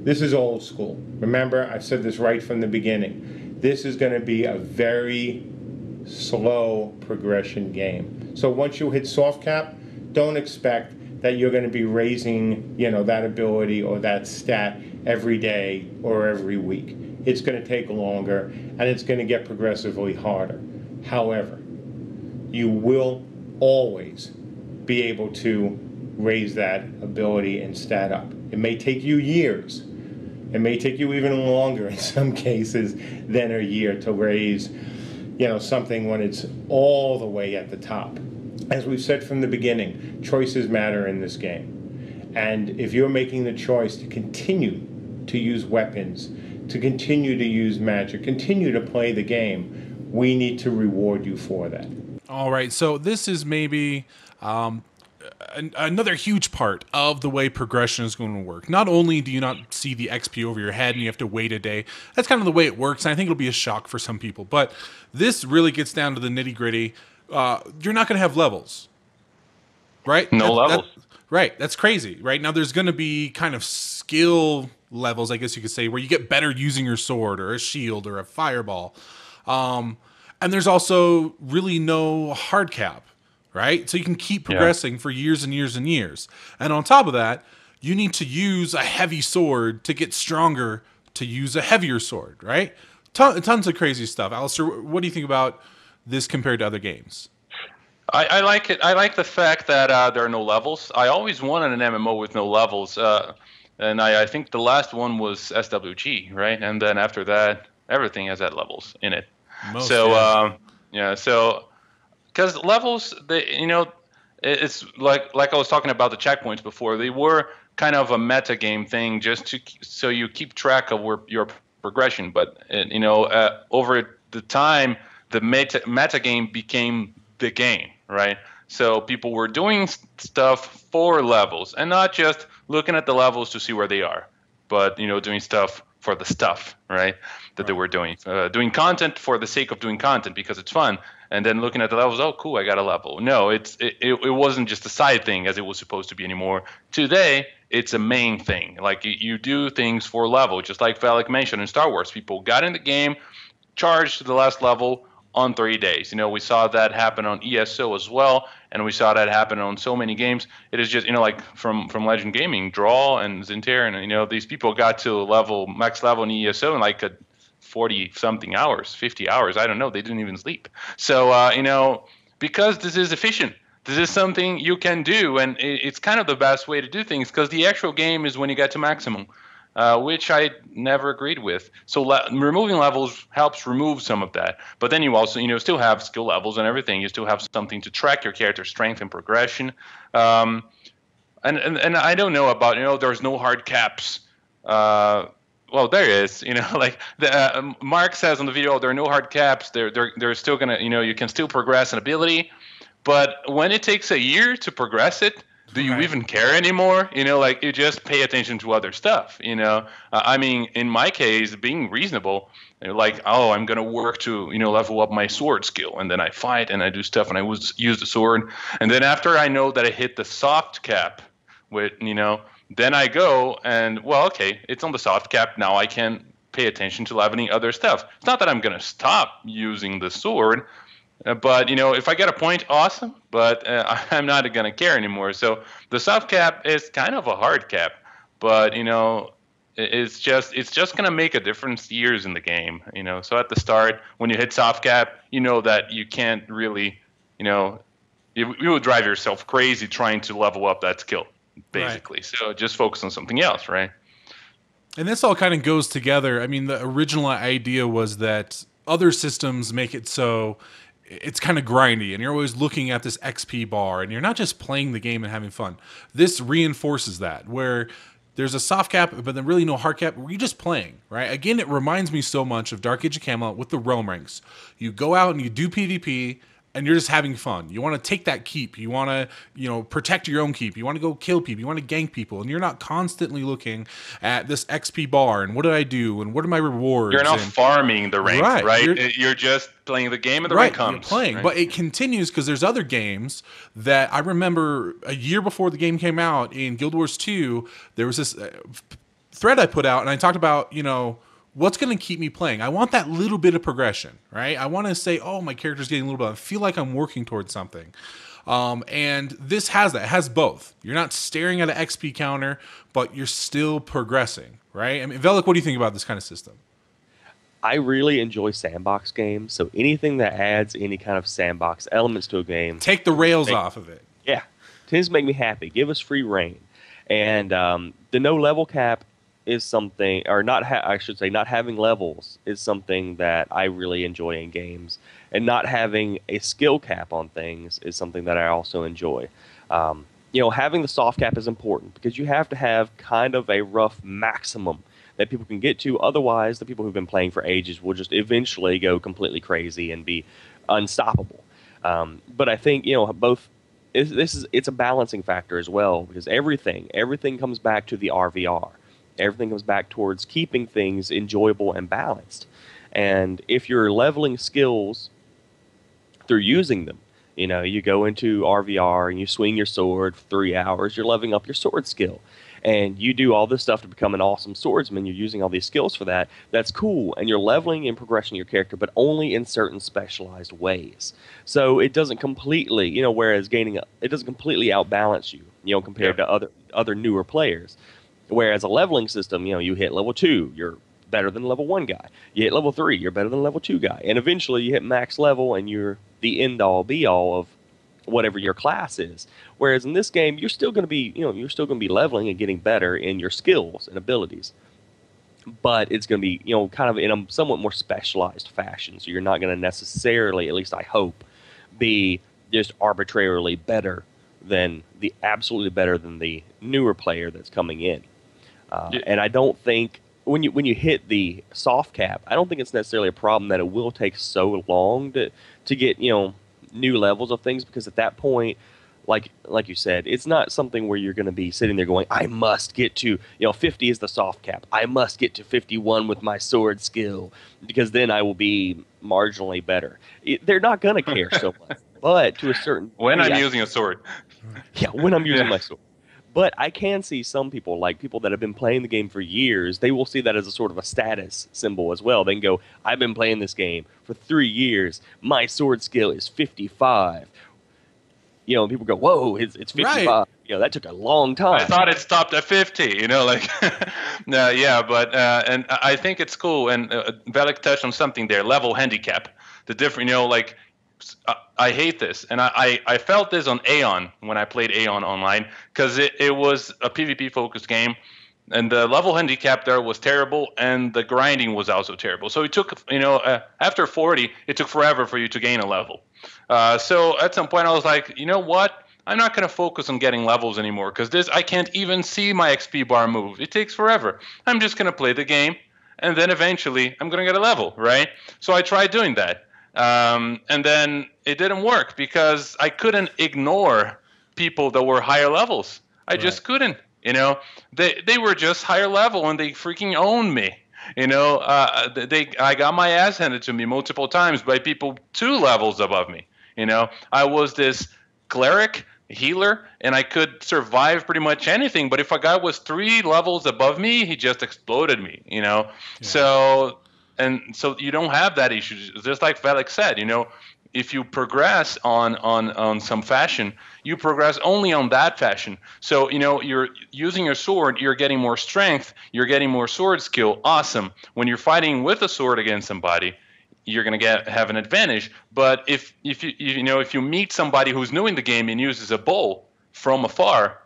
S4: This is old school. Remember, I've said this right from the beginning. This is going to be a very slow progression game. So once you hit soft cap, don't expect that you're going to be raising, that ability or that stat every day or every week. it's going to take longer, and it's going to get progressively harder. However, you will always be able to raise that ability and stat up. It may take you years. It may take you even longer in some cases than a year to raise, something when it's all the way at the top. As we've said from the beginning, choices matter in this game. And if you're making the choice to continue to use weapons, to continue to use magic, continue to play the game, we need to reward you for that.
S1: All right, so this is maybe another huge part of the way progression is going to work. Not only do you not see the XP over your head and you have to wait a day, that's kind of the way it works, and I think it'll be a shock for some people, but this really gets down to the nitty-gritty. You're not going to have levels, right?
S3: No levels.
S1: Right, that's crazy, right? Now, there's going to be kind of skill levels, I guess you could say, where you get better using your sword or a shield or a fireball. And there's also really no hard cap, right? So you can keep progressing for years and years and years. And on top of that, you need to use a heavy sword to get stronger to use a heavier sword, right? Tons of crazy stuff. Alistair, what do you think about this compared to other games?
S3: I like it. I like the fact that there are no levels. I always wanted an MMO with no levels. And I think the last one was SWG, right? And then after that, everything has had levels in it. So because levels, it's like I was talking about the checkpoints before. They were kind of a meta game thing, just so you keep track of your progression. But over the time, the meta game became the game, right? So people were doing stuff for levels, and not just looking at the levels to see where they are, but doing stuff for the stuff, right? That they were doing content for the sake of doing content because it's fun, and then looking at the levels. Oh, cool, I got a level. No, it wasn't just a side thing as it was supposed to be anymore. Today, it's a main thing. Like you do things for level, just like Valak mentioned in Star Wars. People got in the game, charged to the last level on 3 days. We saw that happen on ESO as well, and we saw that happen on so many games. It is just, like from Legend Gaming, Draw and Zinter, and these people got to max level in ESO in like a 40-something hours, 50 hours. I don't know. They didn't even sleep. So, because this is efficient, this is something you can do, and it's kind of the best way to do things because the actual game is when you get to maximum. Which I never agreed with. So removing levels helps remove some of that. But then you also, still have skill levels and everything. You still have something to track your character's strength and progression. And I don't know about, there's no hard caps. Well, there is, like Mark says on the video, there are no hard caps. They're still going to, you can still progress an ability. But when it takes a year to progress it, do you even care anymore? Like you just pay attention to other stuff, I mean, in my case, being reasonable, like, oh, I'm going to work to, level up my sword skill. And then I fight and I do stuff and I use the sword. And then after I know that I hit the soft cap with, then I go and, well, okay, it's on the soft cap. Now I can pay attention to leveling other stuff. It's not that I'm going to stop using the sword. But, if I get a point, awesome. But I'm not going to care anymore. So the soft cap is kind of a hard cap. But, it's just going to make a difference years in the game. So at the start, when you hit soft cap, that you can't really, you would drive yourself crazy trying to level up that skill, basically. Right. So just focus on something else, right?
S1: And this all kind of goes together. I mean, the original idea was that other systems make it so it's kind of grindy and you're always looking at this XP bar and you're not just playing the game and having fun. This reinforces that, where there's a soft cap, but then really no hard cap. You're just playing, right? Again, it reminds me so much of Dark Age of Camelot with the realm ranks. You go out and you do PvP and you're just having fun. You want to take that keep. You want to, protect your own keep. You want to go kill people. You want to gank people. And you're not constantly looking at this XP bar and what did I do and what are my rewards.
S3: You're not farming the ranks, right? You're just playing the game and the rank comes.
S1: You're playing, right? But it continues because there's other games that I remember a year before the game came out in Guild Wars 2, there was this thread I put out and I talked about, what's going to keep me playing? I want that little bit of progression, right? I want to say, oh, my character's getting a little bit. I feel like I'm working towards something. And this has that. It has both. You're not staring at an XP counter, but you're still progressing, right? I mean, Velik, what do you think about this kind of system?
S2: I really enjoy sandbox games, so anything that adds any kind of sandbox elements to a game,
S1: Take the rails off of it.
S2: yeah, tends to make me happy. Give us free reign, and the no level cap is something, or not. I should say, not having levels is something that I really enjoy in games, and not having a skill cap on things is something that I also enjoy. Having the soft cap is important because you have to have kind of a rough maximum that people can get to. Otherwise, the people who've been playing for ages will just eventually go completely crazy and be unstoppable. But I think both. It's a balancing factor as well because everything comes back to the RVR. Everything comes back towards keeping things enjoyable and balanced. And if you're leveling skills through using them, you go into RVR and you swing your sword for 3 hours, you're leveling up your sword skill. And you do all this stuff to become an awesome swordsman. You're using all these skills for that. That's cool. And you're leveling and progressing your character, but only in certain specialized ways. So it doesn't completely, it doesn't completely outbalance you, compared to other newer players. Whereas a leveling system, you hit level 2, you're better than level 1 guy. You hit level 3, you're better than level 2 guy. And eventually you hit max level and you're the end all be all of whatever your class is. Whereas in this game, you're still going to be leveling and getting better in your skills and abilities. But it's going to be, kind of in a somewhat more specialized fashion. So you're not going to necessarily, at least I hope, be just arbitrarily absolutely better than the newer player that's coming in. And I don't think when you hit the soft cap, I don't think it's necessarily a problem that it will take so long to get new levels of things, because at that point, like you said, it's not something where you're going to be sitting there going, I must get to 50 is the soft cap. I must get to 51 with my sword skill because then I will be marginally better. They're not going to care so much, but to a certain
S3: when I'm using a sword.
S2: Yeah, when I'm using my sword. But I can see some people, like people that have been playing the game for years, they will see that as a sort of a status symbol as well. They can go, I've been playing this game for 3 years. My sword skill is 55. And people go, whoa, it's 55.
S1: Right.
S2: That took a long time.
S3: I thought it stopped at 50, No, yeah, but and I think it's cool. And Velik touched on something there, level handicap. The different, I hate this, and I felt this on Aeon when I played Aeon online, because it was a PvP focused game, and the level handicap there was terrible, and the grinding was also terrible. So it took after 40, it took forever for you to gain a level. So at some point I was like, you know what? I'm not going to focus on getting levels anymore, because I can't even see my XP bar move. It takes forever. I'm just going to play the game, and then eventually I'm going to get a level, right? So I tried doing that. And then it didn't work because I couldn't ignore people that were higher levels. I just couldn't, they were just higher level and they freaking owned me. I got my ass handed to me multiple times by people 2 levels above me. I was this cleric healer and I could survive pretty much anything. But if a guy was 3 levels above me, he just exploded me, Yeah. So you don't have that issue. Just like Velik said, if you progress on some fashion, you progress only on that fashion. So, you're using your sword, you're getting more strength, you're getting more sword skill. Awesome. When you're fighting with a sword against somebody, you're going to have an advantage. But if you meet somebody who's new in the game and uses a bow from afar,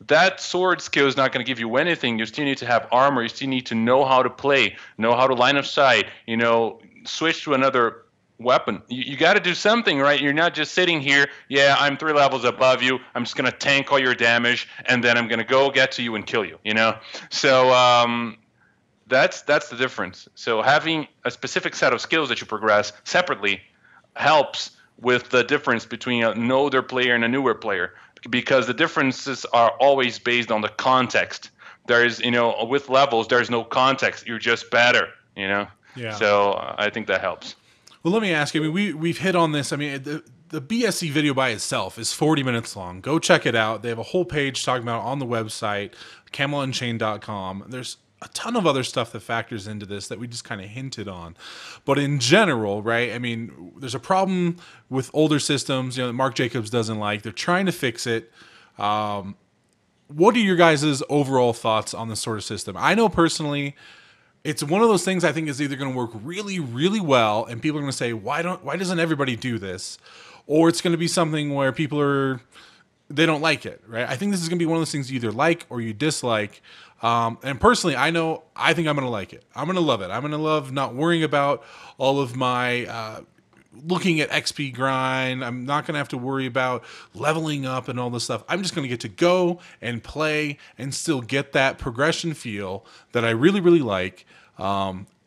S3: that sword skill is not going to give you anything. You still need to have armor. You still need to know how to play, know how to line of sight, switch to another weapon. You got to do something, right? You're not just sitting here, I'm 3 levels above you. I'm just going to tank all your damage, and then I'm going to go get to you and kill you, So that's the difference. So having a specific set of skills that you progress separately helps with the difference between an older player and a newer player, because the differences are always based on the context. There is, with levels, there's no context. You're just better, Yeah. So I think that helps.
S1: Well, let me ask you. I mean, we've hit on this. I mean, the BSC video by itself is 40 minutes long. Go check it out. They have a whole page talking about it on the website, CamelotUnchained.com. There's a ton of other stuff that factors into this that we just kind of hinted on. But in general, right, I mean, there's a problem with older systems, that Mark Jacobs doesn't like. They're trying to fix it. What are your guys' overall thoughts on this sort of system? I know personally, it's one of those things I think is either going to work really, really well, and people are going to say, why doesn't everybody do this? Or it's going to be something where they don't like it, right? I think this is going to be one of those things you either like or you dislike. And personally, I think I'm going to like it. I'm going to love it. I'm going to love not worrying about all of my looking at XP grind. I'm not going to have to worry about leveling up and all this stuff. I'm just going to get to go and play and still get that progression feel that I really, really like.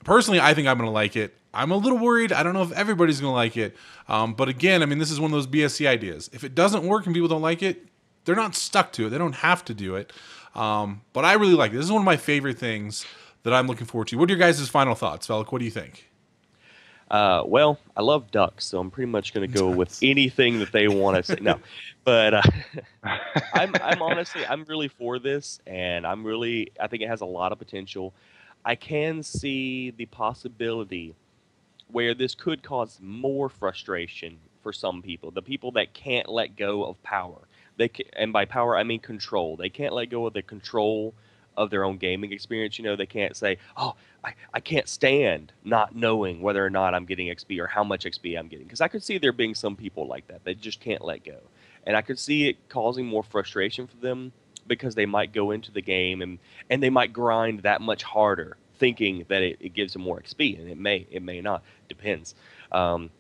S1: Personally, I think I'm going to like it. I'm a little worried. I don't know if everybody's going to like it. But again, I mean, this is one of those BSC ideas. If it doesn't work and people don't like it, they're not stuck to it. They don't have to do it. But I really like it. This is one of my favorite things that I'm looking forward to. What are your guys' final thoughts, Velik? What do you think?
S2: Well, I love ducks, so I'm pretty much going to go with anything that they want to say. No, but I'm honestly, I'm really for this, and I think it has a lot of potential. I can see the possibility where this could cause more frustration for some people, the people that can't let go of power. And by power, I mean control. They can't let go of the control of their own gaming experience. You know, they can't say, oh, I can't stand not knowing whether or not I'm getting XP or how much XP I'm getting. Because I could see there being some people like that. They just can't let go. And I could see it causing more frustration for them because they might go into the game and they might grind that much harder thinking that it gives them more XP. And it may not. Depends.
S3: You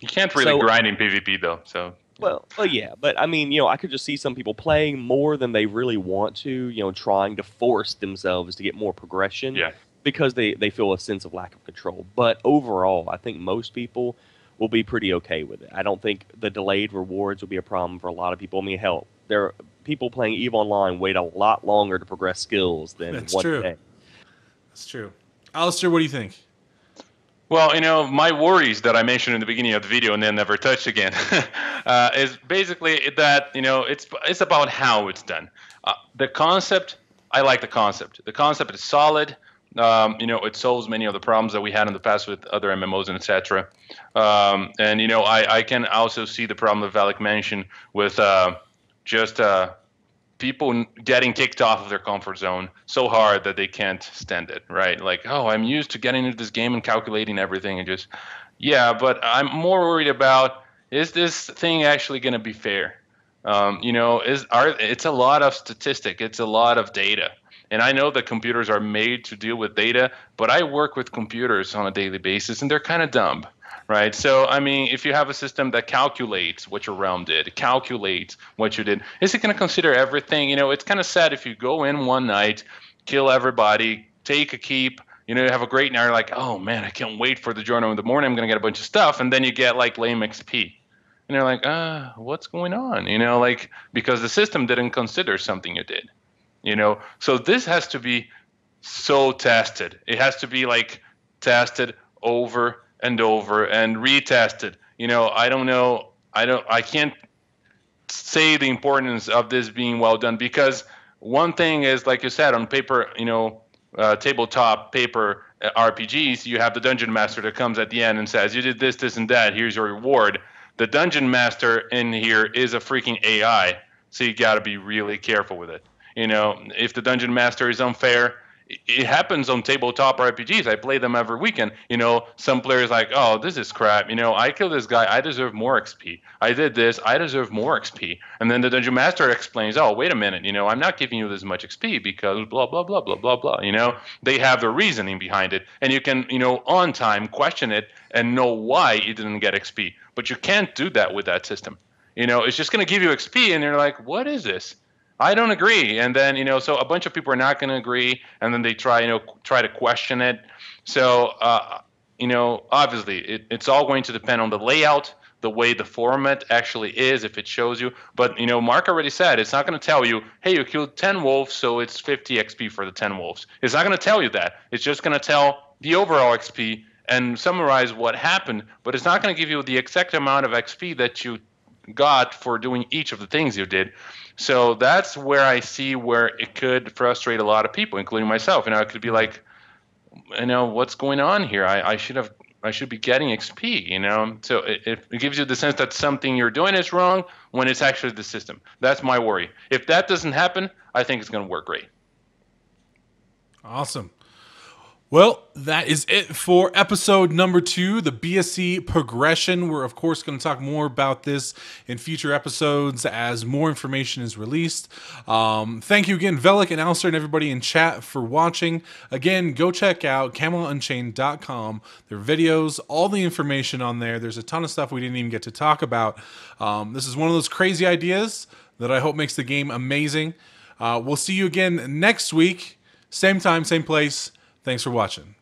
S3: can't really grind in PvP, though, so...
S2: Well, yeah, but I mean, I could just see some people playing more than they really want to, trying to force themselves to get more progression because they feel a sense of lack of control. But overall, I think most people will be pretty okay with it. I don't think the delayed rewards will be a problem for a lot of people. I mean, hell, there are people playing EVE Online wait a lot longer to progress skills than one day.
S1: That's true. Alistair, what do you think?
S3: Well, my worries that I mentioned in the beginning of the video and then never touched again is basically that, it's about how it's done. The concept, I like the concept. The concept is solid. It solves many of the problems that we had in the past with other MMOs and etc. I can also see the problem that Velik mentioned with just people getting kicked off of their comfort zone so hard that they can't stand it, right? Like, oh, I'm used to getting into this game and calculating everything and just, but I'm more worried about, is this thing actually going to be fair? It's a lot of statistic. It's a lot of data. And I know that computers are made to deal with data, but I work with computers on a daily basis and they're kind of dumb. Right. So, I mean, if you have a system that calculates what your realm did, calculates what you did, is it going to consider everything? It's kind of sad if you go in one night, kill everybody, take a keep, you have a great night, you're like, oh, man, I can't wait for the journal in the morning. I'm going to get a bunch of stuff. And then you get like lame XP. And you're like, what's going on? Because the system didn't consider something you did, So this has to be so tested. It has to be like tested over and over and retested. I don't know. I can't say the importance of this being well done because one thing is, like you said, on paper, tabletop paper RPGs, you have the dungeon master that comes at the end and says, you did this, this, and that. Here's your reward. The dungeon master in here is a freaking AI, so you got to be really careful with it. If the dungeon master is unfair, it happens on tabletop RPGs. I play them every weekend. Some players like, oh, this is crap. I killed this guy. I deserve more XP. I did this. I deserve more XP. And then the dungeon master explains, oh, wait a minute. I'm not giving you this much XP because blah, blah, blah, blah, blah, blah. They have the reasoning behind it. And you can, on time question it and know why you didn't get XP. But you can't do that with that system. It's just going to give you XP. And you're like, what is this? I don't agree. And then, so a bunch of people are not going to agree. And then they try to question it. So, obviously it's all going to depend on the layout, the way the format actually is, if it shows you. But, Mark already said, it's not going to tell you, hey, you killed 10 wolves, so it's 50 XP for the 10 wolves. It's not going to tell you that. It's just going to tell the overall XP and summarize what happened. But it's not going to give you the exact amount of XP that you got for doing each of the things you did. So that's where I see where it could frustrate a lot of people, including myself. It could be like, what's going on here? I should be getting XP, So it gives you the sense that something you're doing is wrong when it's actually the system. That's my worry. If that doesn't happen, I think it's going to work great.
S1: Awesome. Well, that is it for episode number 2, the BSC progression. We're, of course, going to talk more about this in future episodes as more information is released. Thank you again, Velik and Alistair and everybody in chat for watching. Again, go check out CamelotUnchained.com. Their videos, all the information on there. There's a ton of stuff we didn't even get to talk about. This is one of those crazy ideas that I hope makes the game amazing. We'll see you again next week. Same time, same place. Thanks for watching.